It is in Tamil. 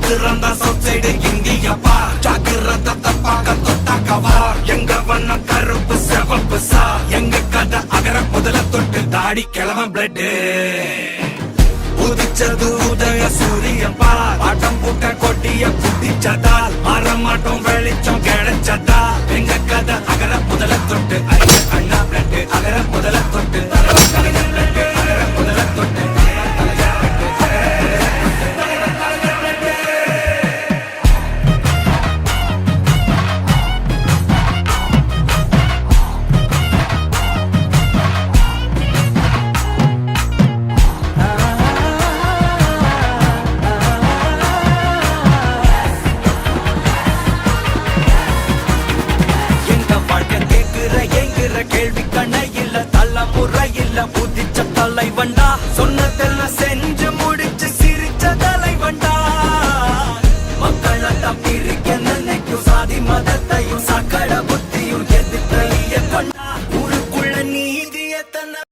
சிறந்த சொசைடு இந்தியப்பா ஜாக்கிரத தப்பாக தொட்டாக்கவா எங்க வண்ணம் கருப்பு சிவப்பு சா எங்க கதை அகர முதல தொட்டு தாடி கிளம்ப பிளட் உதிச்சது உதய சூரியப்பா ஆட்டம் பூட்ட கொட்டிய புத்திச்சதால் மாறமாட்டோம் வெளிச்சம் கிடைச்சதா எங்க கதை அகர முதல தொட்டு அண்ணா பிளட் அகர முதல தொட்டு அகர முதல தொட்டு கேள்வி கண்ணை இல்ல தலைமுறை இல்ல புதிச்ச தலைவண்டா சொன்னதெல்லாம் செஞ்சு முடிச்சு சிரிச்ச தலைவண்டா மக்களெல்லாம் பிரிக்க நினைக்கும் சாதி மதத்தையும் சக்கட புத்தியும் எதிர்க்க கொண்டா ஊருக்குள்ள நீதிய தன்னை